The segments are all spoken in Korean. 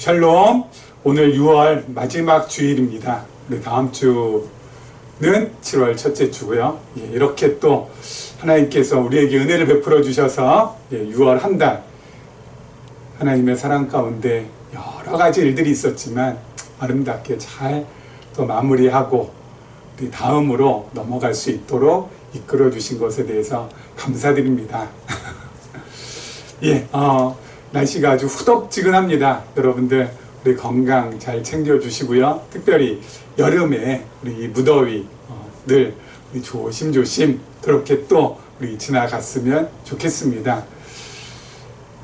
샬롬. 오늘 6월 마지막 주일입니다. 우리 다음 주는 7월 첫째 주고요. 이렇게 또 하나님께서 우리에게 은혜를 베풀어 주셔서 6월 한 달 하나님의 사랑 가운데 여러 가지 일들이 있었지만 아름답게 잘 또 마무리하고 우리 다음으로 넘어갈 수 있도록 이끌어 주신 것에 대해서 감사드립니다. 날씨가 아주 후덥지근합니다. 여러분들 우리 건강 잘 챙겨주시고요. 특별히 여름에 우리 무더위 늘 우리 조심조심 그렇게 또 우리 지나갔으면 좋겠습니다.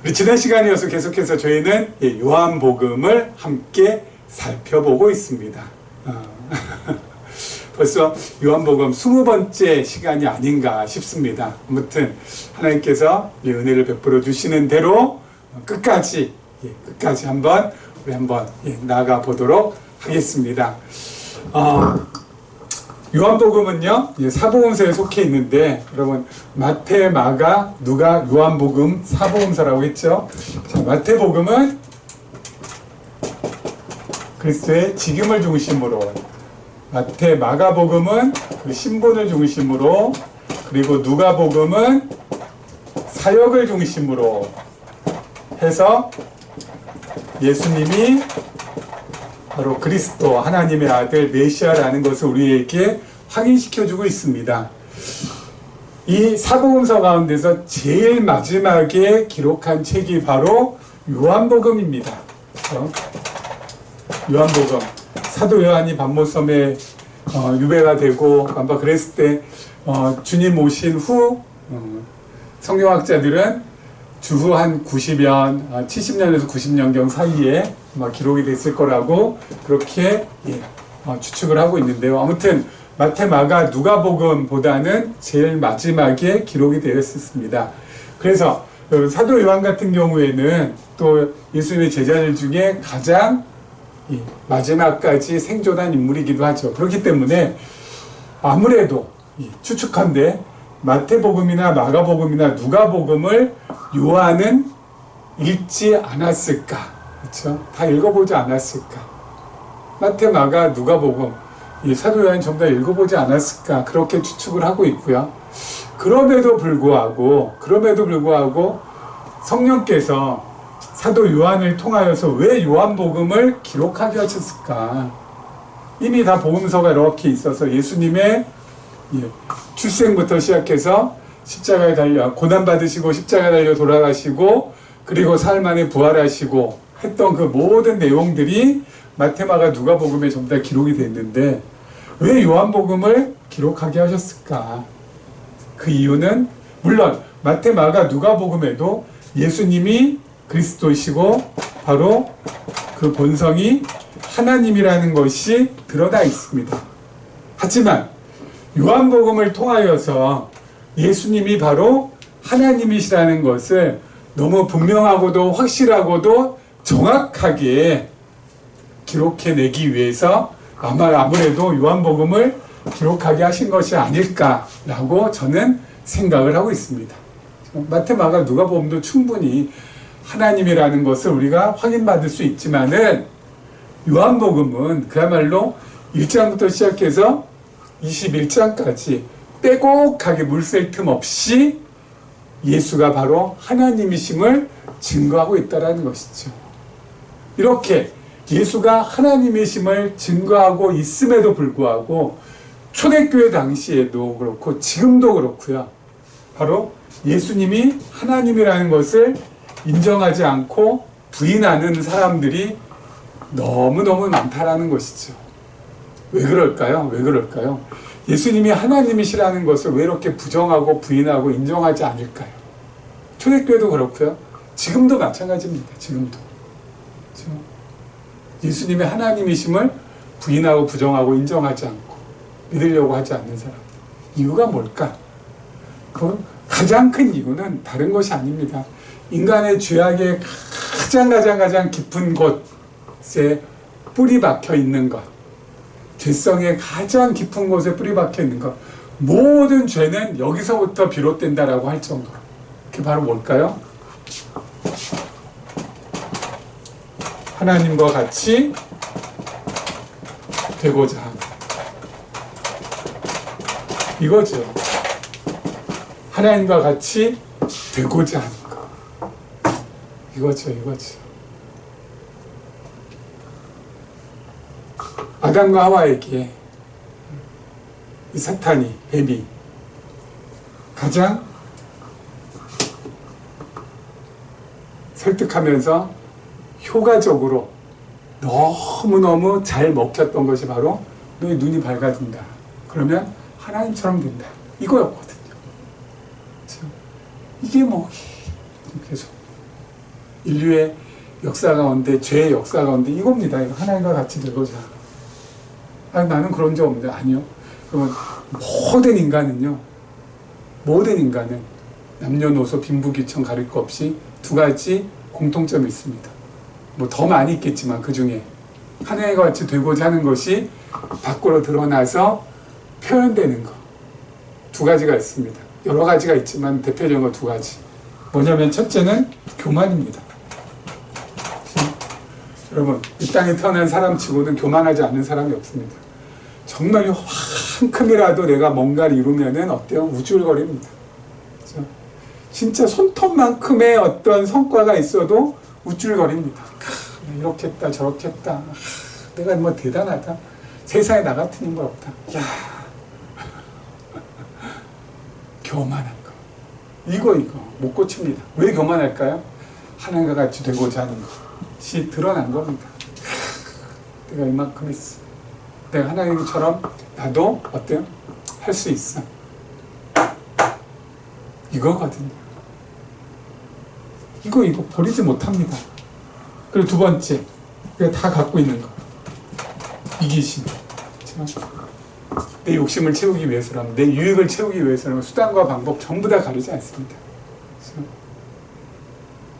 우리 지난 시간이어서 계속해서 저희는 요한복음을 함께 살펴보고 있습니다. 벌써 요한복음 20번째 시간이 아닌가 싶습니다. 아무튼 하나님께서 은혜를 베풀어 주시는 대로 끝까지 한번 나아가 보도록 하겠습니다. 요한복음은요, 사복음서에 속해 있는데, 여러분, 마태, 마가, 누가, 요한복음, 사복음서라고 했죠. 자, 마태복음은 그리스도의 직임을 중심으로, 마태, 마가복음은 그 신분을 중심으로, 그리고 누가복음은 사역을 중심으로 해서 예수님이 바로 그리스도 하나님의 아들 메시아라는 것을 우리에게 확인시켜주고 있습니다. 이 사복음서 가운데서 제일 마지막에 기록한 책이 바로 요한복음입니다. 요한복음, 사도 요한이 반모섬에 유배가 되고 아마 그랬을 때 주님 오신 후 성경학자들은 주후 한 90년, 70년에서 90년경 사이에 기록이 됐을 거라고 그렇게 추측을 하고 있는데요. 아무튼 마태, 마가, 누가복음보다는 제일 마지막에 기록이 되었습니다. 그래서 사도 요한 같은 경우에는 또 예수님의 제자들 중에 가장 마지막까지 생존한 인물이기도 하죠. 그렇기 때문에 아무래도 추측한데 마태복음이나 마가복음이나 누가복음을 요한은 읽지 않았을까? 그렇죠? 다 읽어보지 않았을까? 마태, 마가, 누가복음, 사도 요한이 전부 다 읽어보지 않았을까? 그렇게 추측을 하고 있고요. 그럼에도 불구하고 성령께서 사도 요한을 통하여서 왜 요한복음을 기록하게 하셨을까? 이미 다 복음서가 이렇게 있어서 예수님의 출생부터 시작해서 십자가에 달려 고난받으시고 십자가에 달려 돌아가시고 그리고 사흘 만에 부활하시고 했던 그 모든 내용들이 마태, 마가, 누가복음에 전부 다 기록이 됐는데 왜 요한복음을 기록하게 하셨을까? 그 이유는 물론 마태, 마가, 누가복음에도 예수님이 그리스도이시고 바로 그 본성이 하나님이라는 것이 드러나 있습니다. 하지만 요한복음을 통하여서 예수님이 바로 하나님이시라는 것을 너무 분명하고도 확실하고도 정확하게 기록해내기 위해서 아무래도 요한복음을 기록하게 하신 것이 아닐까라고 저는 생각을 하고 있습니다. 마태, 마가, 누가복음도 충분히 하나님이라는 것을 우리가 확인받을 수 있지만은 요한복음은 그야말로 1장부터 시작해서 21장까지 빼곡하게 물샐 틈 없이 예수가 바로 하나님이심을 증거하고 있다는 것이죠. 이렇게 예수가 하나님이심을 증거하고 있음에도 불구하고 초대교회 당시에도 그렇고 지금도 그렇고요. 바로 예수님이 하나님이라는 것을 인정하지 않고 부인하는 사람들이 너무너무 많다라는 것이죠. 왜 그럴까요? 예수님이 하나님이시라는 것을 왜 이렇게 부정하고 부인하고 인정하지 않을까요? 초대교회도 그렇고요. 지금도 마찬가지입니다. 지금도. 그렇죠? 예수님의 하나님이심을 부인하고 부정하고 인정하지 않고 믿으려고 하지 않는 사람. 이유가 뭘까? 그 가장 큰 이유는 다른 것이 아닙니다. 인간의 죄악의 가장 깊은 곳에 뿌리 박혀 있는 것. 죄성의 가장 깊은 곳에 뿌리 박혀 있는 것. 모든 죄는 여기서부터 비롯된다라고 할 정도로. 그게 바로 뭘까요? 하나님과 같이 되고자 하는 이거죠. 하나님과 같이 되고자 하는 거. 이거죠. 아담과 하와에게 이 사탄이, 뱀이 가장 설득하면서 효과적으로 너무너무 잘 먹혔던 것이 바로 너의 눈이 밝아진다. 그러면 하나님처럼 된다. 이거였거든요. 그렇죠? 이게 뭐 계속 인류의 역사 가운데, 죄의 역사 가운데 이겁니다. 하나님과 같이 되고자. 아니, 나는 그런 적 없는데. 아니요. 그러면 모든 인간은 남녀노소 빈부귀천 가릴 것 없이 두 가지 공통점이 있습니다. 뭐 더 많이 있겠지만 그 중에 하나님과 같이 되고자 하는 것이 밖으로 드러나서 표현되는 것. 두 가지가 있습니다. 여러 가지가 있지만 대표적인 거 두 가지. 뭐냐면 첫째는 교만입니다. 여러분, 이 땅에 태어난 사람치고는 교만하지 않은 사람이 없습니다. 정말 한큼이라도 내가 뭔가를 이루면은 어때요? 우쭐거립니다. 그렇죠? 진짜 손톱만큼의 어떤 성과가 있어도 우쭐거립니다. 이렇게 했다, 저렇게 했다. 내가 뭐 대단하다. 세상에 나 같은 인물 없다. 야, 교만한 거. 이거 못 고칩니다. 왜 교만할까요? 하나님과 같이 되고자 하는 것이 드러난 겁니다. 내가 이만큼 했어. 내가 하나님처럼 나도 어때요? 할 수 있어. 이거거든요. 이거 버리지 못합니다. 그리고 두 번째, 우리가 다 갖고 있는 거. 이기심. 그렇죠? 내 욕심을 채우기 위해서라면, 내 유익을 채우기 위해서라면 수단과 방법 전부 다 가리지 않습니다. 그렇죠?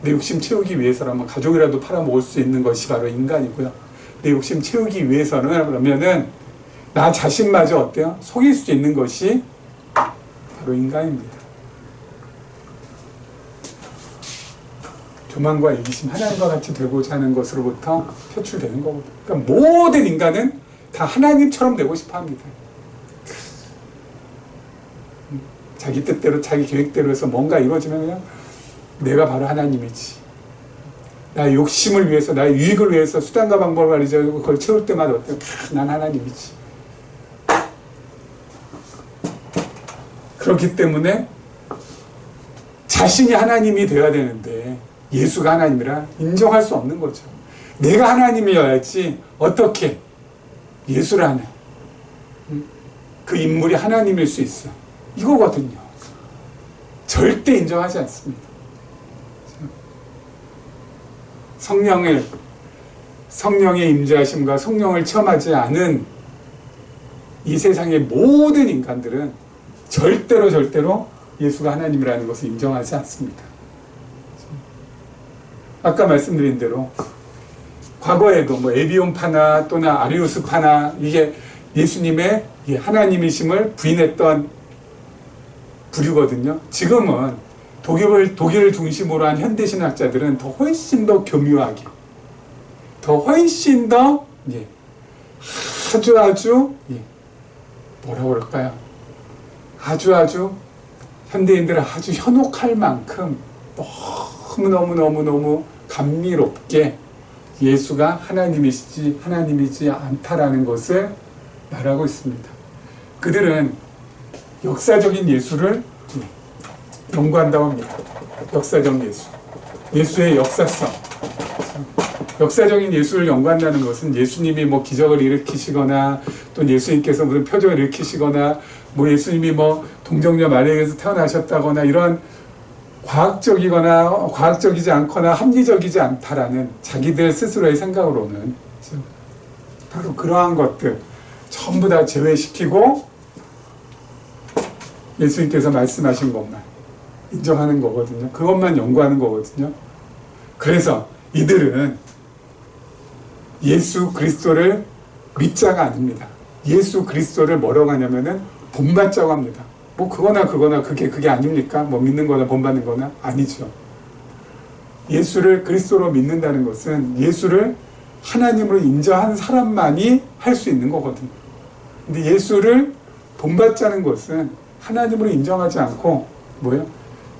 내 욕심 채우기 위해서라면 가족이라도 팔아먹을 수 있는 것이 바로 인간이고요. 내 욕심 채우기 위해서는 그러면은 나 자신마저 어때요? 속일 수 있는 것이 바로 인간입니다. 교만과 이기심, 하나님과 같이 되고자 하는 것으로부터 표출되는 거거든요. 그러니까 모든 인간은 다 하나님처럼 되고 싶어 합니다. 자기 뜻대로, 자기 계획대로 해서 뭔가 이루어지면 그냥 내가 바로 하나님이지. 나의 욕심을 위해서, 나의 유익을 위해서 수단과 방법을 가리지 그걸 채울 때마다 어때요? 난 하나님이지. 그렇기 때문에 자신이 하나님이 되어야 되는데 예수가 하나님이라 인정할 수 없는 거죠. 내가 하나님이어야지 어떻게 예수라는 그 인물이 하나님일 수 있어. 이거거든요. 절대 인정하지 않습니다. 성령의 임재하심과 성령을 체험하지 않은 이 세상의 모든 인간들은 절대로 예수가 하나님이라는 것을 인정하지 않습니다. 아까 말씀드린 대로 과거에도 뭐 에비온파나 또는 아리우스파나 이게 예수님의 하나님이심을 부인했던 부류거든요. 지금은 독일을 중심으로 한 현대신학자들은 훨씬 더 교묘하게, 훨씬 더 아주 뭐라고 그럴까요? 아주 현대인들은 아주 현혹할 만큼 너무 감미롭게 예수가 하나님이지 않다라는 것을 말하고 있습니다. 그들은 역사적인 예수를 연구한다고 합니다. 역사적 예수. 예수의 역사성. 역사적인 예수를 연구한다는 것은 예수님이 뭐 기적을 일으키시거나 또 예수님께서 무슨 표적을 일으키시거나 뭐 예수님이 뭐 동정녀 마리아에게서 태어나셨다거나 이런 과학적이지 않거나 합리적이지 않다라는 자기들 스스로의 생각으로는 바로 그러한 것들 전부 다 제외시키고 예수님께서 말씀하신 것만 인정하는 거거든요. 그것만 연구하는 거거든요. 그래서 이들은 예수 그리스도를 믿자가 아닙니다. 예수 그리스도를 뭐라고 하냐면은 본받자고 합니다. 뭐 그거나 그게 아닙니까? 뭐 믿는 거나 본받는 거나 아니죠. 예수를 그리스도로 믿는다는 것은 예수를 하나님으로 인정한 사람만이 할 수 있는 거거든요. 근데 예수를 본받자는 것은 하나님으로 인정하지 않고 뭐예요?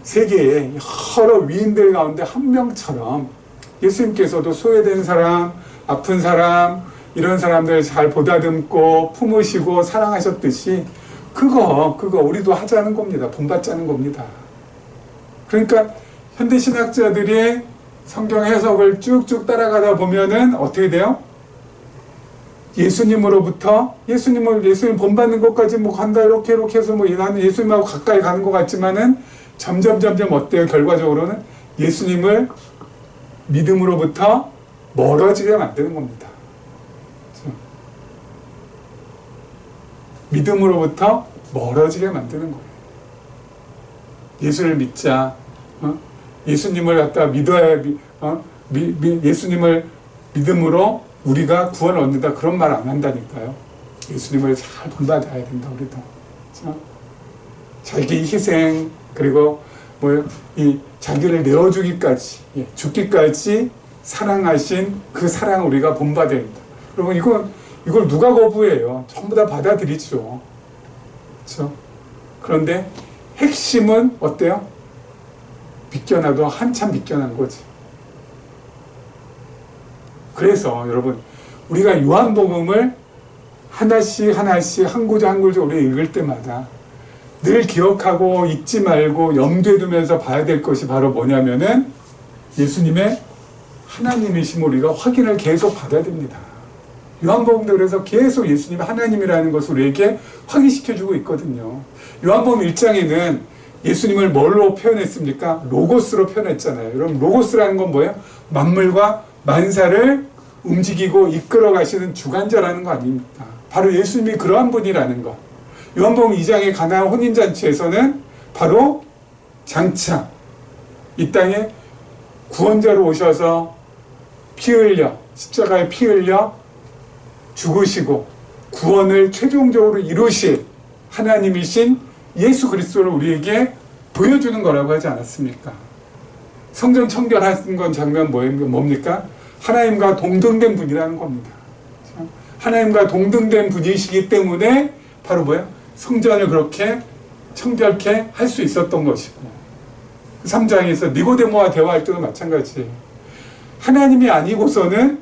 세계의 여러 위인들 가운데 한 명처럼 예수님께서도 소외된 사람, 아픈 사람, 이런 사람들 잘 보다듬고 품으시고 사랑하셨듯이 그거 우리도 하자는 겁니다. 본받자는 겁니다. 그러니까 현대신학자들이 성경 해석을 쭉쭉 따라가다 보면은 어떻게 돼요? 예수님 본받는 것까지 뭐 간다 이렇게 해서 뭐 나는 예수님하고 가까이 가는 것 같지만은 점점 어때요? 결과적으로는 예수님을 믿음으로부터 멀어지게 만드는 겁니다. 그렇죠? 믿음으로부터 멀어지게 만드는 거예요. 예수를 믿자. 예수님을 갖다 믿어야 예수님을 믿음으로 우리가 구원을 얻는다 그런 말 안 한다니까요. 예수님을 잘 본받아야 된다 우리도. 그렇죠? 자기 희생 그리고 이 자기를 내어주기까지 죽기까지 사랑하신 그 사랑을 우리가 본받아야 된다. 여러분 이걸 누가 거부해요? 전부 다 받아들이죠. 그렇죠? 그런데 핵심은 어때요? 비껴나도 한참 비껴난 거지. 그래서 여러분 우리가 요한복음을 하나씩 한 구절 우리 읽을 때마다 늘 기억하고 잊지 말고 염두에 두면서 봐야 될 것이 바로 뭐냐면은 예수님의 하나님이심을 우리가 확인을 계속 받아야 됩니다. 요한복음도 그래서 계속 예수님이 하나님이라는 것을 우리에게 확인시켜주고 있거든요. 요한복음 1장에는 예수님을 뭘로 표현했습니까? 로고스로 표현했잖아요. 여러분 로고스라는 건 뭐예요? 만물과 만사를 움직이고 이끌어 가시는 주관자라는 거 아닙니까? 바로 예수님이 그러한 분이라는 거. 요한복음 2장의 가나안 혼인잔치에서는 바로 장차 이 땅에 구원자로 오셔서 피 흘려 십자가에 피 흘려 죽으시고 구원을 최종적으로 이루실 하나님이신 예수 그리스도를 우리에게 보여주는 거라고 하지 않았습니까? 성전 청결하신 건 장면 뭡니까? 하나님과 동등된 분이라는 겁니다. 하나님과 동등된 분이시기 때문에 바로 성전을 그렇게 청결케 할 수 있었던 것이고 3장에서 니고데모와 대화할 때도 마찬가지예요. 하나님이 아니고서는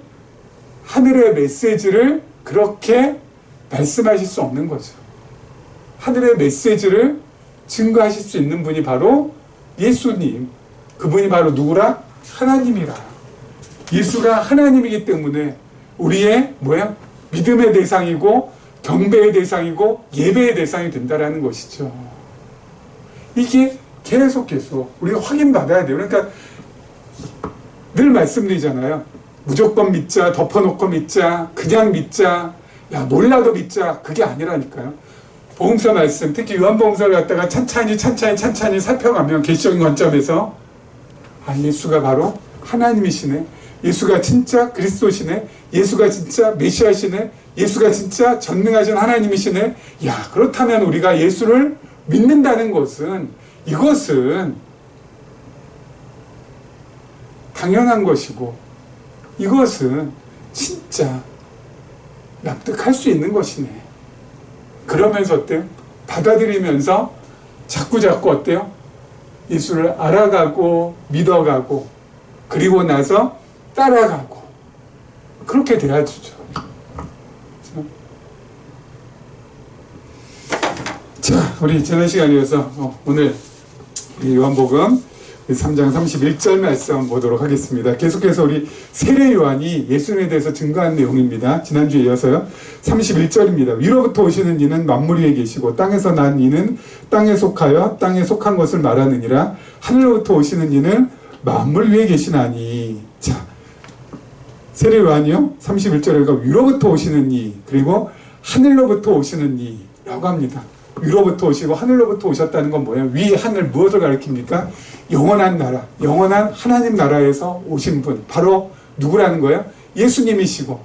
하늘의 메시지를 그렇게 말씀하실 수 없는 거죠. 하늘의 메시지를 증거하실 수 있는 분이 바로 예수님. 그분이 바로 누구라? 하나님이라. 예수가 하나님이기 때문에 우리의 믿음의 대상이고 경배의 대상이고 예배의 대상이 된다라는 것이죠. 이게 계속 우리가 확인받아야 돼요. 그러니까 늘 말씀드리잖아요. 무조건 믿자, 덮어놓고 믿자, 그냥 믿자, 야 몰라도 믿자. 그게 아니라니까요. 복음서 말씀, 특히 요한복음서를 갖다가 찬찬히 살펴가면 계시적인 관점에서 예수가 바로 하나님이시네. 예수가 진짜 그리스도시네. 예수가 진짜 메시아시네. 예수가 진짜 전능하신 하나님이시네. 야, 그렇다면 우리가 예수를 믿는다는 것은 이것은 당연한 것이고 이것은 진짜 납득할 수 있는 것이네. 그러면서 어때요? 받아들이면서 자꾸 어때요? 예수를 알아가고 믿어가고 그리고 나서 따라가고 그렇게 돼야죠. 자, 우리 지난 시간이어서 오늘 요한복음 3장 31절 말씀 보도록 하겠습니다. 계속해서 우리 세례 요한이 예수님에 대해서 증거한 내용입니다. 지난주에 이어서요. 31절입니다. 위로부터 오시는 이는 만물 위에 계시고 땅에서 난 이는 땅에 속하여 땅에 속한 것을 말하느니라. 하늘로부터 오시는 이는 만물 위에 계시나니. 자, 세례 요한이요. 31절에 위로부터 오시는 이 그리고 하늘로부터 오시는 이라고 합니다. 위로부터 오시고 하늘로부터 오셨다는 건 뭐예요? 위 하늘 무엇을 가리킵니까? 영원한 나라, 영원한 하나님 나라에서 오신 분, 바로 누구라는 거예요? 예수님이시고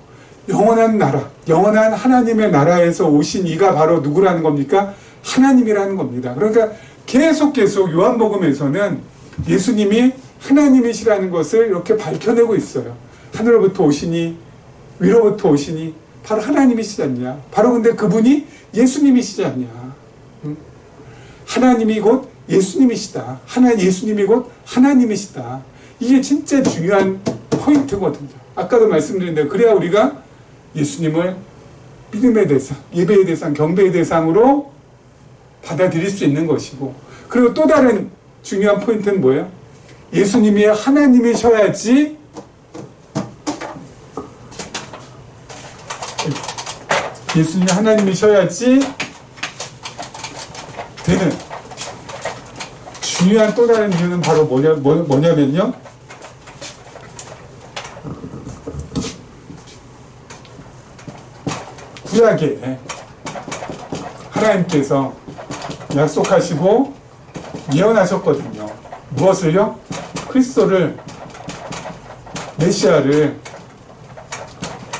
영원한 나라, 영원한 하나님의 나라에서 오신 이가 바로 누구라는 겁니까? 하나님이라는 겁니다. 그러니까 계속 요한복음에서는 예수님이 하나님이시라는 것을 이렇게 밝혀내고 있어요. 하늘로부터 오시니 위로부터 오시니 바로 하나님이시지 않냐. 바로 근데 그분이 예수님이시지 않냐. 하나님이 곧 예수님이시다. 예수님이 곧 하나님이시다. 이게 진짜 중요한 포인트거든요. 아까도 말씀드린 대로 그래야 우리가 예수님을 믿음의 대상, 예배의 대상, 경배의 대상으로 받아들일 수 있는 것이고, 그리고 또 다른 중요한 포인트는 뭐예요? 예수님이 하나님이셔야지 예수님이 하나님이셔야지 되는 중요한 또 다른 이유는 바로 뭐냐면요. 구약에 하나님께서 약속하시고 예언하셨거든요. 무엇을요? 그리스도를, 메시아를.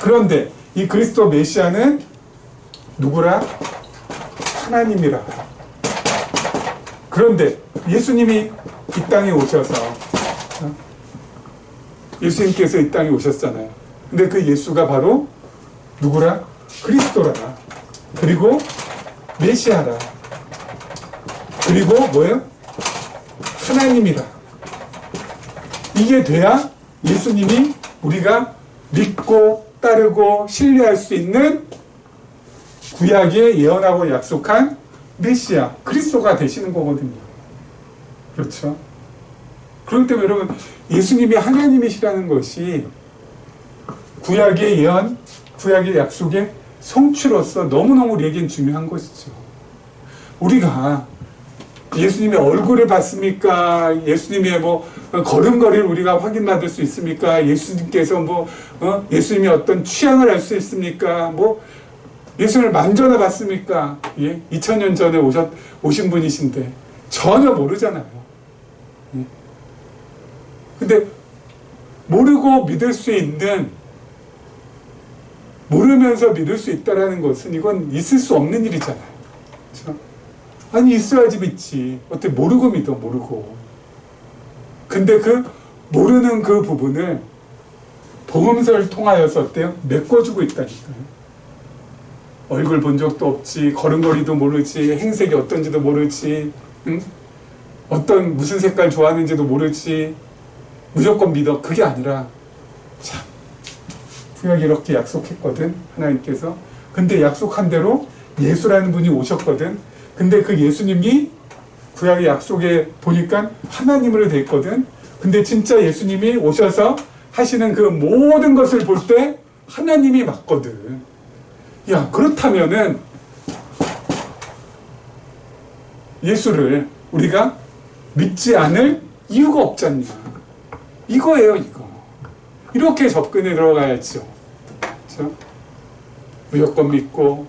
그런데 이 그리스도 메시아는 누구라? 하나님이라. 그런데 예수님이 이 땅에 오셔서, 예수님께서 이 땅에 오셨잖아요. 근데 그 예수가 바로 누구라? 그리스도라. 그리고 메시아라. 그리고 뭐예요? 하나님이라. 이게 돼야 예수님이 우리가 믿고 따르고 신뢰할 수 있는 구약에 예언하고 약속한 메시아, 그리스도가 되시는 거거든요. 그렇죠? 그렇기 때문에 여러분, 예수님이 하나님이시라는 것이 구약의 예언, 구약의 약속의 성취로서 너무너무 우리에겐 중요한 것이죠. 우리가 예수님의 얼굴을 봤습니까? 예수님의 걸음걸이를 우리가 확인받을 수 있습니까? 예수님께서 예수님의 어떤 취향을 알 수 있습니까? 예수님을 만져나 봤습니까? 예? 2000년 전에 오신 분이신데 전혀 모르잖아요. 예? 근데 모르고 믿을 수 있는, 모르면서 믿을 수 있다라는 것은 이건 있을 수 없는 일이잖아요. 그렇죠? 아니, 있어야지 믿지. 어떻게 모르고 믿어, 모르고. 근데 그 모르는 그 부분을 복음서를 통하여서 어때요? 메꿔주고 있다니까요. 얼굴 본 적도 없지, 걸음걸이도 모르지, 행색이 어떤지도 모르지, 응? 무슨 색깔 좋아하는지도 모르지, 무조건 믿어. 그게 아니라, 참, 구약이 이렇게 약속했거든, 하나님께서. 근데 약속한 대로 예수라는 분이 오셨거든. 근데 그 예수님이 구약의 약속에 보니까 하나님으로 돼 있거든. 근데 진짜 예수님이 오셔서 하시는 그 모든 것을 볼 때 하나님이 맞거든. 야, 그렇다면은 예수를 우리가 믿지 않을 이유가 없잖냐. 이거예요, 이거. 이렇게 접근해 들어가야죠. 그렇죠? 무조건 믿고,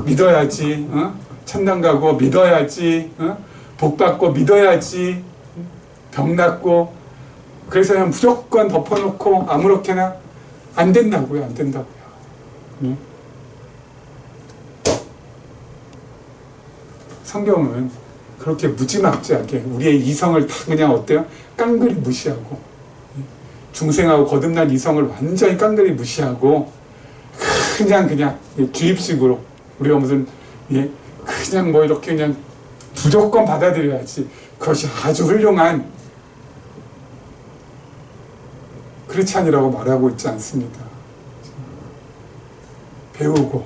믿어야지, 천당 가고 믿어야지, 복 받고 믿어야지, 병 낫고, 그래서 그냥 무조건 덮어놓고 아무렇게나 안 된다고요, 안 된다고요. 성경은 그렇게 무지막지하게 우리의 이성을 다 그냥 어때요? 깡그리 무시하고, 중생하고 거듭난 이성을 완전히 깡그리 무시하고, 그냥 주입식으로 우리가 무슨 그냥 이렇게 그냥 무조건 받아들여야지, 그것이 아주 훌륭한 크리스찬이라고 말하고 있지 않습니다. 배우고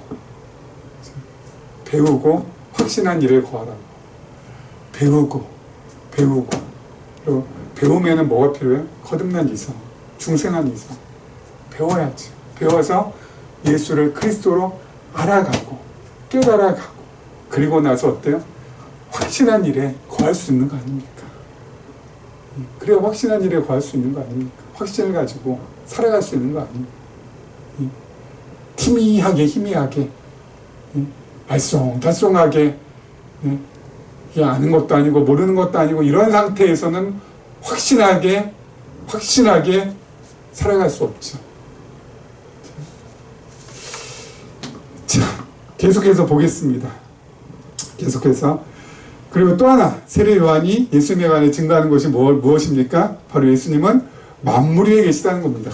확신한 일에 거하라고. 배우고 그리고 배우면은 뭐가 필요해요? 거듭난 이성, 중생한 이성. 배워야지. 배워서 예수를 그리스도로 알아가고 깨달아가고, 그리고 나서 어때요? 확신한 일에 거할 수 있는 거 아닙니까? 그래야 확신한 일에 거할 수 있는 거 아닙니까? 확신을 가지고 살아갈 수 있는 거 아닙니까? 희미하게 알쏭달쏭하게 아는 것도 아니고 모르는 것도 아니고 이런 상태에서는 확신하게 살아갈 수 없죠. 자, 계속해서 보겠습니다. 계속해서. 그리고 또 하나, 세례 요한이 예수님에 관해 증거하는 것이 무엇입니까? 바로 예수님은 만물 위에 계시다는 겁니다.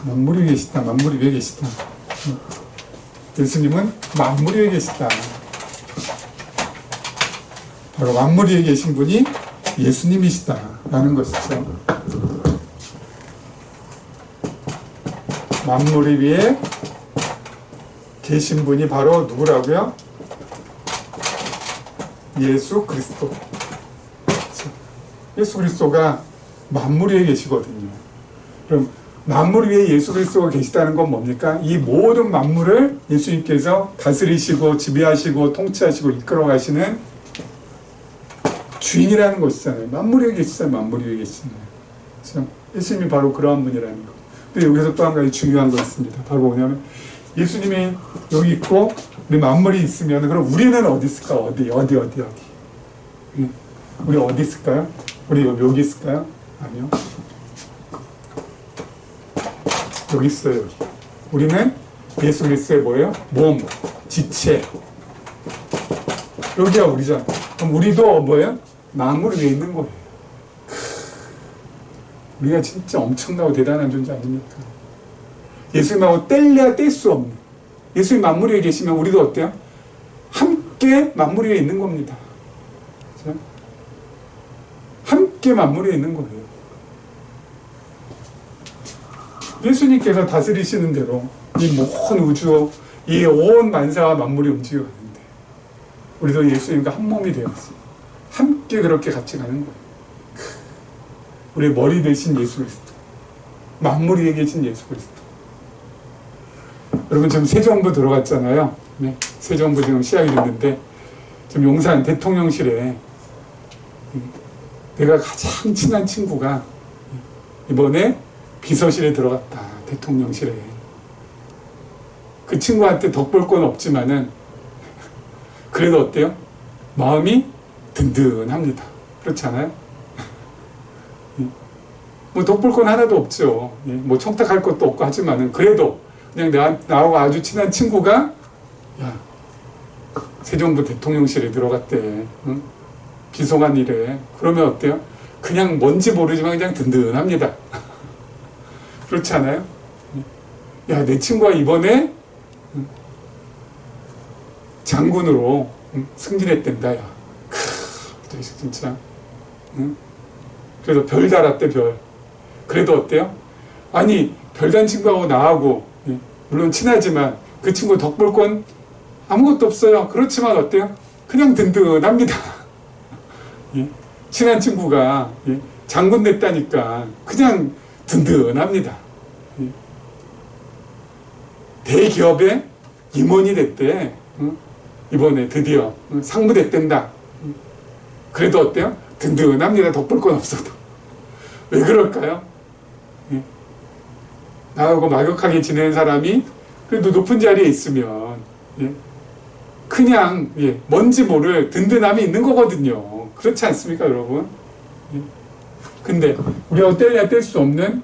만물 위에 계시다. 만물 위에 계시다. 예수님은 만물 위에 계시다. 바로 만물 위에 계신 분이 예수님이시다라는 것이죠. 만물 위에 계신 분이 바로 누구라고요? 예수 그리스도. 예수 그리스도가 만물 위에 계시거든요. 그럼 만물 위에 예수 그리스도가 계시다는 건 뭡니까? 이 모든 만물을 예수님께서 다스리시고 지배하시고 통치하시고 이끌어 가시는 주인이라는 것이잖아요. 만물 위에 계시잖아요. 만물 위에 계시잖아요. 그렇죠? 예수님이 바로 그러한 분이라는 거. 근데 여기서 또 한 가지 중요한 거 있습니다. 바로 뭐냐면 예수님이 여기 있고 우리 만물이 있으면 그럼 우리는 어디 있을까? 어디? 우리 어디 있을까요? 우리 여기 있을까요? 아니요. 여기 있어요. 여기. 우리는 예수 그리스도의 뭐예요? 몸, 지체. 여기가 우리잖아. 그럼 우리도 뭐예요? 만물 위에 있는 거예요. 우리가 진짜 엄청나고 대단한 존재 아닙니까? 예수님하고 뗄래야 뗄 수 없는. 예수님 만물 위에 계시면 우리도 어때요? 함께 만물 위에 있는 겁니다. 그렇죠? 함께 만물 위에 있는 거예요. 예수님께서 다스리시는 대로 이 모든 우주, 이 온 만사와 만물이 움직여가는데 우리도 예수님과 한 몸이 되었어요. 함께 그렇게 같이 가는 거예요. 우리 머리 대신 예수 그리스도, 만물 위에 계신 예수 그리스도. 여러분 지금 새 정부 들어갔잖아요. 네, 새 정부 지금 시작이 됐는데 지금 용산 대통령실에 내가 가장 친한 친구가 이번에 비서실에 들어갔다. 대통령실에. 그 친구한테 덕볼 건 없지만은 그래도 어때요? 마음이 든든합니다. 그렇지 않아요? 뭐 덕볼 건 하나도 없죠. 뭐 청탁할 것도 없고 하지만은 그래도 그냥 나하고 아주 친한 친구가 야, 새 정부 대통령실에 들어갔대. 응? 비서관 일에. 그러면 어때요? 그냥 뭔지 모르지만 그냥 든든합니다. 그렇지 않아요? 야, 내 친구가 이번에 장군으로 승진했댄다. 야, 진짜. 그래서 별 달았대, 별. 그래도 어때요? 아니, 별단 친구하고 나하고 물론 친하지만 그 친구 덕볼 건 아무것도 없어요. 그렇지만 어때요? 그냥 든든합니다. 친한 친구가 장군 됐다니까 그냥 든든합니다. 대기업의 임원이 됐대. 이번에 드디어 상무됐댄다. 그래도 어때요? 든든합니다. 덕볼 건 없어도. 왜 그럴까요? 나하고 막역하게 지내는 사람이 그래도 높은 자리에 있으면 그냥 뭔지 모를 든든함이 있는 거거든요. 그렇지 않습니까, 여러분? 근데 우리가 뗄래야 뗄 수 없는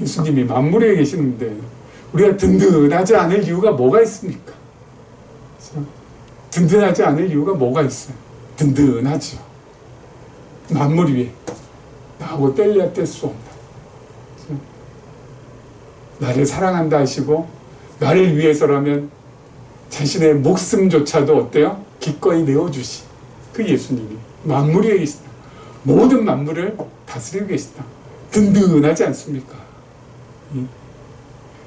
예수님이 만물 위에 계시는데 우리가 든든하지 않을 이유가 뭐가 있습니까? 그렇죠? 든든하지 않을 이유가 뭐가 있어요? 든든하죠. 만물 위에 나하고 뗄래야 뗄 수 없는 그렇죠? 나를 사랑한다 하시고 나를 위해서라면 자신의 목숨조차도 어때요? 기꺼이 내어주시 그 예수님이 만물 위에 계시다. 모든 만물을 다스리고 계시다. 든든하지 않습니까?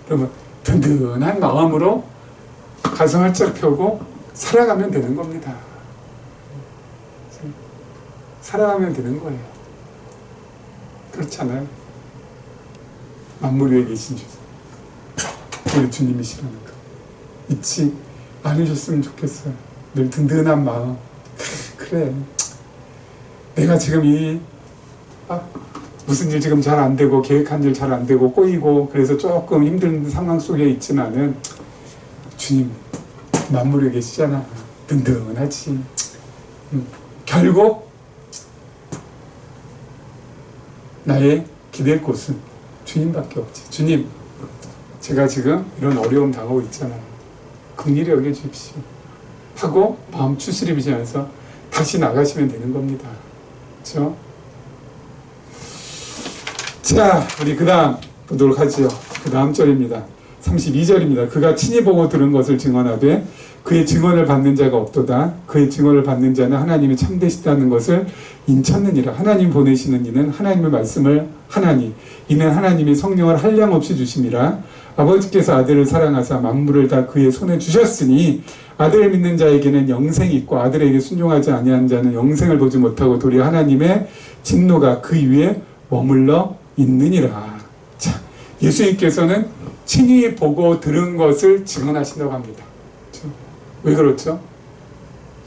여러분 든든한 마음으로 가슴 활짝 펴고 살아가면 되는 겁니다. 살아가면 되는 거예요. 그렇지 않아요? 만물 위에 계신 주 우리 주님이시라는 거 잊지 않으셨으면 좋겠어요. 늘 든든한 마음. 그래 내가 지금 무슨 일 지금 잘 안 되고 계획한 일 잘 안 되고 꼬이고 그래서 조금 힘든 상황 속에 있지만은 주님 만물 위에 계시잖아. 든든하지. 결국 나의 기댈 곳은 주님밖에 없지. 주님 제가 지금 이런 어려움 당하고 있잖아요. 긍휼히 여겨주십시오 하고 마음 추스리시면서 다시 나가시면 되는 겁니다. 그렇죠? 자, 우리 그 다음 보도록 하지요. 그 다음 절입니다. 32절입니다. 그가 친히 보고 들은 것을 증언하되 그의 증언을 받는 자가 없도다. 그의 증언을 받는 자는 하나님이 참되시다는 것을 인쳤느니라. 하나님 보내시는 이는 하나님의 말씀을 하나니 이는 하나님이 성령을 한량없이 주심이라. 아버지께서 아들을 사랑하사 만물을 다 그의 손에 주셨으니 아들을 믿는 자에게는 영생이 있고 아들에게 순종하지 아니한 자는 영생을 보지 못하고 도리어 하나님의 진노가 그 위에 머물러 있느니라. 자, 예수님께서는 친히 보고 들은 것을 증언하신다고 합니다. 그렇죠? 왜 그렇죠?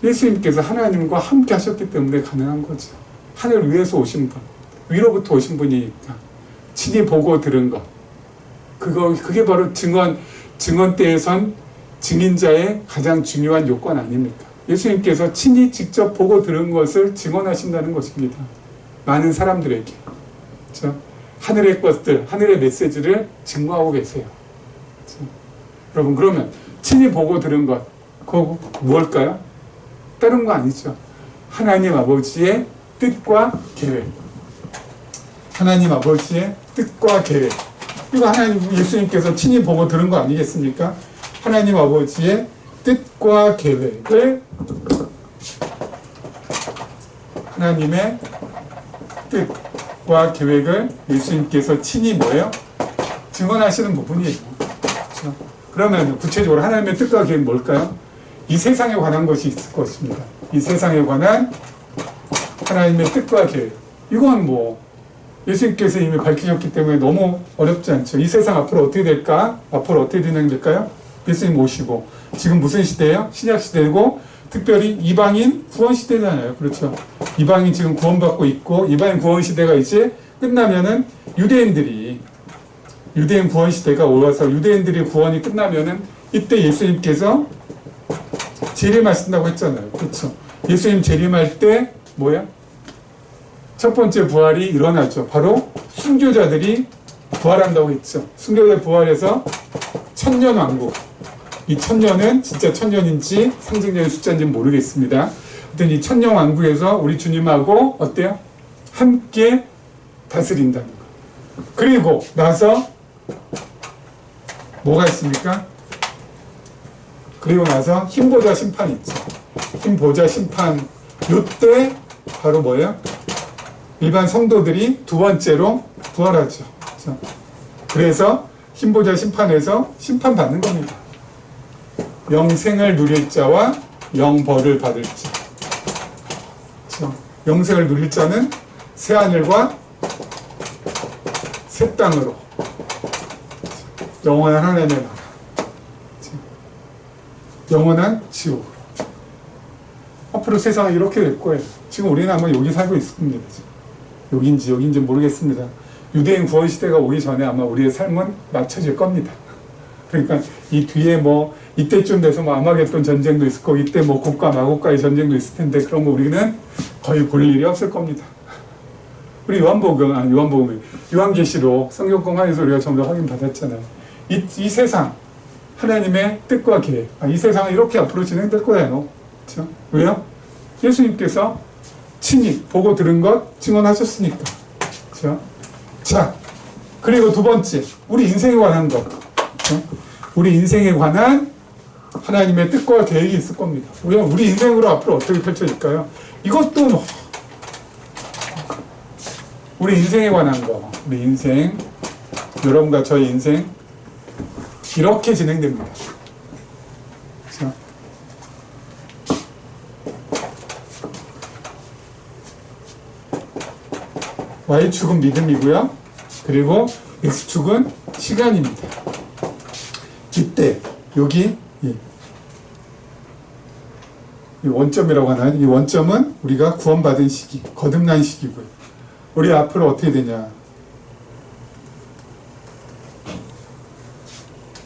예수님께서 하나님과 함께 하셨기 때문에 가능한 거죠. 하늘 위에서 오신 분, 위로부터 오신 분이니까 친히 보고 들은 것. 그게 바로 증언 때에선 증인자의 가장 중요한 요건 아닙니까? 예수님께서 친히 직접 보고 들은 것을 증언하신다는 것입니다. 많은 사람들에게. 그렇죠? 하늘의 것들, 하늘의 메시지를 증거하고 계세요. 그렇죠? 여러분, 그러면 친히 보고 들은 것, 그거 무엇일까요? 다른 거 아니죠. 하나님 아버지의 뜻과 계획. 하나님 아버지의 뜻과 계획. 이거 예수님께서 친히 보고 들은 거 아니겠습니까? 하나님 아버지의 뜻과 계획을 하나님의 뜻과 계획을 예수님께서 친히 뭐예요? 증언하시는 부분이에요. 그렇죠? 그러면 구체적으로 하나님의 뜻과 계획은 뭘까요? 이 세상에 관한 것이 있을 것입니다. 이 세상에 관한 하나님의 뜻과 계획. 이건 예수님께서 이미 밝히셨기 때문에 너무 어렵지 않죠. 이 세상 앞으로 어떻게 될까? 앞으로 어떻게 진행될까요? 예수님 오시고 지금 무슨 시대예요? 신약 시대고 특별히 이방인 구원 시대잖아요. 그렇죠? 이방인 지금 구원받고 있고 이방인 구원 시대가 이제 끝나면은 유대인 구원 시대가 올라서 유대인들이 구원이 끝나면은 이때 예수님께서 재림하신다고 했잖아요. 그렇죠? 예수님 재림할 때 뭐야? 첫 번째 부활이 일어나죠. 바로 순교자들이 부활한다고 했죠. 순교자 부활해서 천년 왕국. 이 천년은 진짜 천년인지 상징적인 숫자인지는 모르겠습니다. 하여튼 이 천년 왕국에서 우리 주님하고 어때요? 함께 다스린다는 거. 그리고 나서 뭐가 있습니까? 그리고 나서 힘보자 심판이 있죠. 힘보자 심판. 요때 바로 뭐예요? 일반 성도들이 두 번째로 부활하죠. 그래서 힘보자 심판에서 심판받는 겁니다. 영생을 누릴 자와 영벌을 받을 자. 그렇죠? 영생을 누릴 자는 새하늘과 새 땅으로 영원한 하나님의 나라. 그렇죠? 영원한 지옥. 앞으로 세상은 이렇게 될 거예요. 지금 우리는 아마 여기 살고 있을 겁니다. 여긴지 모르겠습니다. 유대인 구원 시대가 오기 전에 아마 우리의 삶은 맞춰질 겁니다. 그러니까 이 뒤에 이때쯤 돼서 아마겟돈 전쟁도 있을 거고 이때 곡과 마곡과의 전쟁도 있을 텐데 그런 거 우리는 거의 볼 일이 없을 겁니다. 우리 요한계시록 성경공간에서 우리가 전부 확인 받았잖아요. 이 세상 하나님의 뜻과 계획. 이 세상은 이렇게 앞으로 진행될 거예요. 그렇죠? 왜요? 예수님께서 친히 보고 들은 것 증언하셨으니까. 그렇죠? 자, 그리고 두 번째, 우리 인생에 관한 것. 그렇죠? 우리 인생에 관한 하나님의 뜻과 계획이 있을 겁니다. 우리 인생으로 앞으로 어떻게 펼쳐질까요? 이것도 우리 인생에 관한 거. 우리 인생, 여러분과 저의 인생 이렇게 진행됩니다. 그렇죠? Y축은 믿음이고요. 그리고 X축은 시간입니다. 이때 여기 이 원점이라고 하나요? 이 원점은 우리가 구원받은 시기, 거듭난 시기고요. 우리 앞으로 어떻게 되냐?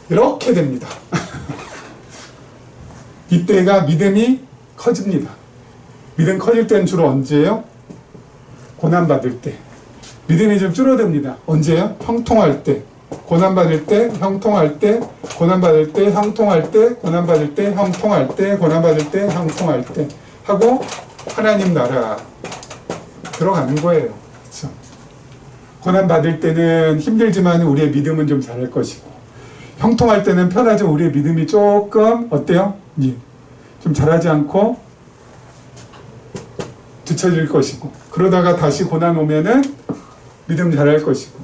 이렇게 됩니다. 이때가 믿음이 커집니다. 믿음 커질 때는 주로 언제예요? 고난받을 때. 믿음이 좀 줄어듭니다. 언제요? 형통할 때. 고난받을 때, 형통할 때, 고난받을 때, 형통할 때, 고난받을 때, 형통할 때, 고난받을 때, 형통할 때 하고 하나님 나라 들어가는 거예요. 그렇죠? 고난 받을 때는 힘들지만 우리의 믿음은 좀 자랄 것이고, 형통할 때는 편하지만 우리의 믿음이 조금 어때요? 예, 좀 자라지 않고 뒤처질 것이고, 그러다가 다시 고난 오면은 믿음 자랄 것이고,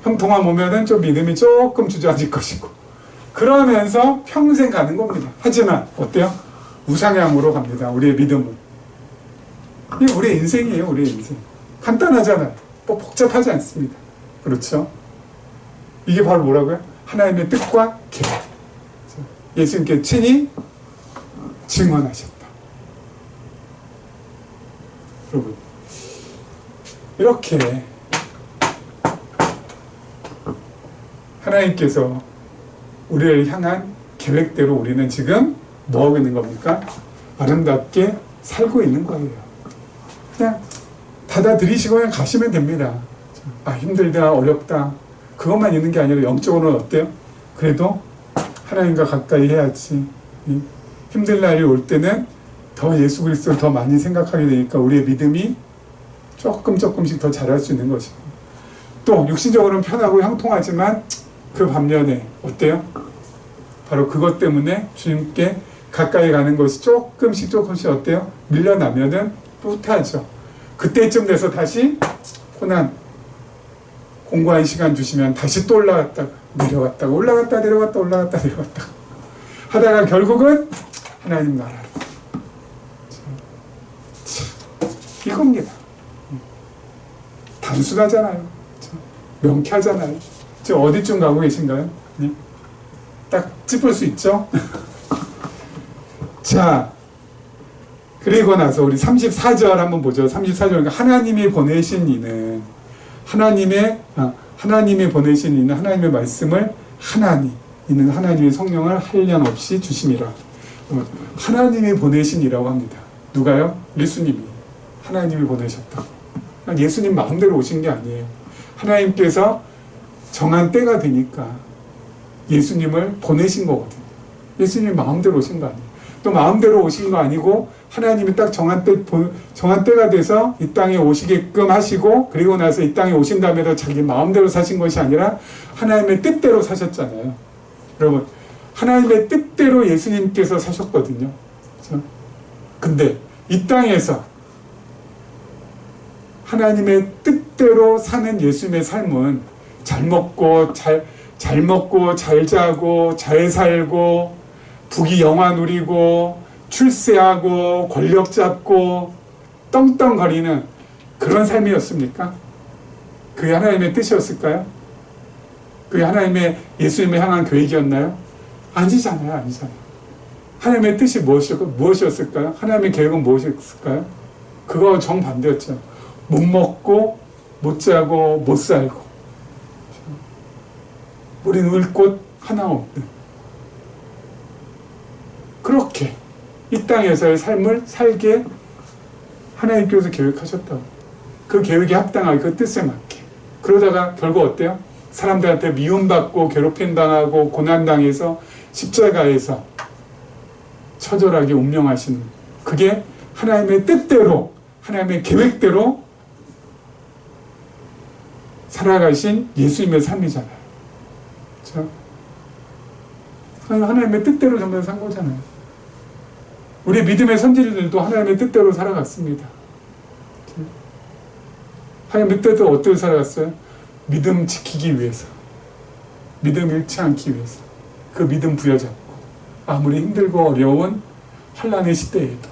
형통함 오면은 좀 믿음이 조금 주저앉을 것이고, 그러면서 평생 가는 겁니다. 하지만 어때요? 우상향으로 갑니다. 우리의 믿음은. 이게 우리의 인생이에요. 우리의 인생. 간단하잖아요. 뭐 복잡하지 않습니다. 그렇죠? 이게 바로 뭐라고요? 하나님의 뜻과 계획. 예수님께 친히 증언하셨다. 여러분, 이렇게 하나님께서 우리를 향한 계획대로 우리는 지금 뭐하고 있는 겁니까? 아름답게 살고 있는 거예요. 그냥 받아들이시고 그냥 가시면 됩니다. 아, 힘들다, 어렵다. 그것만 있는 게 아니라 영적으로는 어때요? 그래도 하나님과 가까이 해야지. 힘든 날이 올 때는 더 예수 그리스도를 더 많이 생각하게 되니까 우리의 믿음이 조금씩 더 자랄 수 있는 것이고, 또 육신적으로는 편하고 형통하지만 그 반면에 어때요? 바로 그것 때문에 주님께 가까이 가는 것이 조금씩 어때요? 밀려나면은 뿌듯하죠. 그때쯤 돼서 다시 고난, 공고한 시간 주시면 다시 또 올라갔다가 내려갔다가 올라갔다 내려갔다 올라갔다 내려갔다가 하다가 결국은 하나님 나라로. 이겁니다. 단순하잖아요. 명쾌하잖아요. 지금 어디쯤 가고 계신가요? 네? 딱 짚을 수 있죠? 자, 그리고 나서 우리 34절 한번 보죠. 34절. 그러니까 하나님이 보내신 이는 하나님이 보내신 이는 하나님의 말씀을 이는 하나님의 성령을 한량없이 주심이라. 하나님이 보내신 이라고 합니다. 누가요? 예수님이. 하나님이 보내셨다. 예수님 마음대로 오신 게 아니에요. 하나님께서 정한 때가 되니까 예수님을 보내신 거거든요. 예수님 마음대로 오신 거 아니에요. 또 마음대로 오신 거 아니고 하나님이 딱 정한 때가 돼서 이 땅에 오시게끔 하시고, 그리고 나서 이 땅에 오신 다음에도 자기 마음대로 사신 것이 아니라 하나님의 뜻대로 사셨잖아요. 여러분, 하나님의 뜻대로 예수님께서 사셨거든요. 그렇죠? 근데 이 땅에서 하나님의 뜻대로 사는 예수님의 삶은 잘 먹고 잘 자고 잘 살고 부귀 영화 누리고 출세하고 권력 잡고 떵떵거리는 그런 삶이었습니까? 그게 하나님의 뜻이었을까요? 그게 하나님의 예수님을 향한 계획이었나요? 아니잖아요. 하나님의 뜻이 무엇이었을까요? 하나님의 계획은 무엇이었을까요? 그거 정반대였죠. 못 먹고 못 자고 못 살고 우린 울 곳 하나 없는, 그렇게 이 땅에서의 삶을 살게 하나님께서 계획하셨다고. 그 계획에 합당하게, 그 뜻에 맞게. 그러다가 결국 어때요? 사람들한테 미움받고 괴롭힘당하고 고난당해서 십자가에서 처절하게 운명하시는, 그게 하나님의 뜻대로, 하나님의 계획대로 살아가신 예수님의 삶이잖아요. 그렇죠? 하나님의 뜻대로 전부 산 거잖아요. 우리 믿음의 선지자들도 하나님의 뜻대로 살아갔습니다. 그렇죠? 하나님의 뜻대로 어떻게 살아갔어요? 믿음 지키기 위해서, 믿음 잃지 않기 위해서 그 믿음 부여잡고 아무리 힘들고 어려운 환난의 시대에도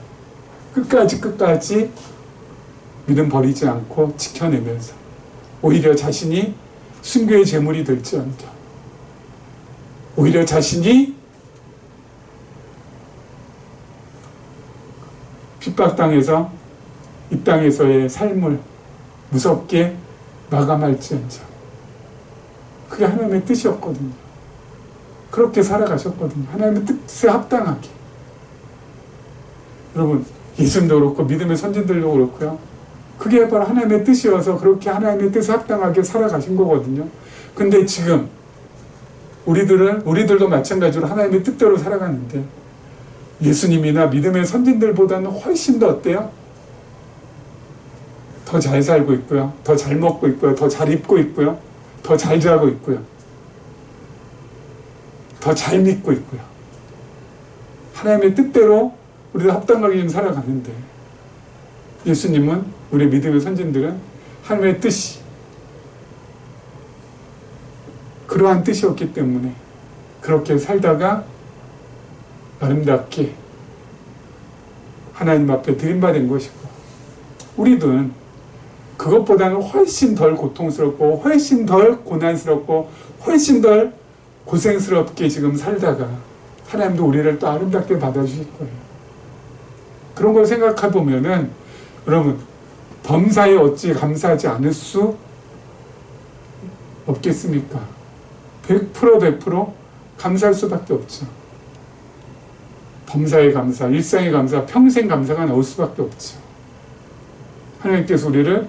끝까지 믿음 버리지 않고 지켜내면서 오히려 자신이 순교의 제물이 될지언정, 오히려 자신이 핍박당해서 이 땅에서의 삶을 무섭게 마감할지언정, 그게 하나님의 뜻이었거든요. 그렇게 살아가셨거든요. 하나님의 뜻에 합당하게. 여러분, 예수님도 그렇고 믿음의 선진들도 그렇고요. 그게 바로 하나님의 뜻이어서 그렇게 하나님의 뜻에 합당하게 살아가신 거거든요. 근데 지금 우리들도 마찬가지로 하나님의 뜻대로 살아가는데 예수님이나 믿음의 선진들보다는 훨씬 더 어때요? 더 더 잘 살고 있고요. 더 잘 먹고 있고요. 더 잘 입고 있고요. 더 잘 자고 있고요. 더 잘 믿고 있고요. 하나님의 뜻대로 우리도 합당하게 좀 살아가는데, 예수님은, 우리 믿음의 선진들은 하나님의 뜻이, 그러한 뜻이었기 때문에 그렇게 살다가 아름답게 하나님 앞에 드림받은 것이고, 우리는 그것보다는 훨씬 덜 고통스럽고 훨씬 덜 고난스럽고 훨씬 덜 고생스럽게 지금 살다가 하나님도 우리를 또 아름답게 받아주실 거예요. 그런 걸 생각해 보면은 여러분, 범사에 어찌 감사하지 않을 수 없겠습니까? 100% 감사할 수밖에 없죠. 범사에 감사, 일상에 감사, 평생 감사가 나올 수밖에 없죠. 하나님께서 우리를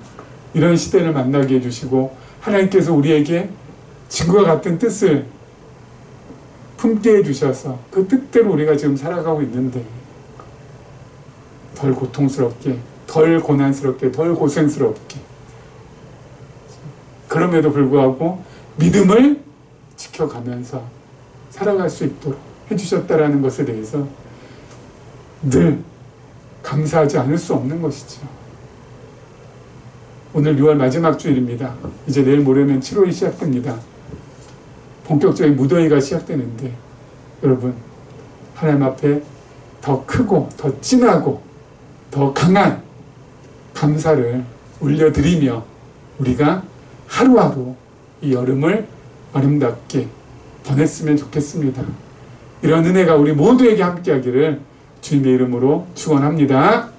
이런 시대를 만나게 해주시고, 하나님께서 우리에게 지금과 같은 뜻을 품게 해주셔서 그 뜻대로 우리가 지금 살아가고 있는데, 덜 고통스럽게, 덜 고난스럽게, 덜 고생스럽게, 그럼에도 불구하고 믿음을 지켜가면서 살아갈 수 있도록 해주셨다라는 것에 대해서 늘 감사하지 않을 수 없는 것이죠. 오늘 6월 마지막 주일입니다. 이제 내일 모레면 7월이 시작됩니다. 본격적인 무더위가 시작되는데, 여러분, 하나님 앞에 더 크고 더 진하고 더 강한 감사를 올려드리며 우리가 하루하루 이 여름을 아름답게 보냈으면 좋겠습니다. 이런 은혜가 우리 모두에게 함께하기를 주님의 이름으로 축원합니다.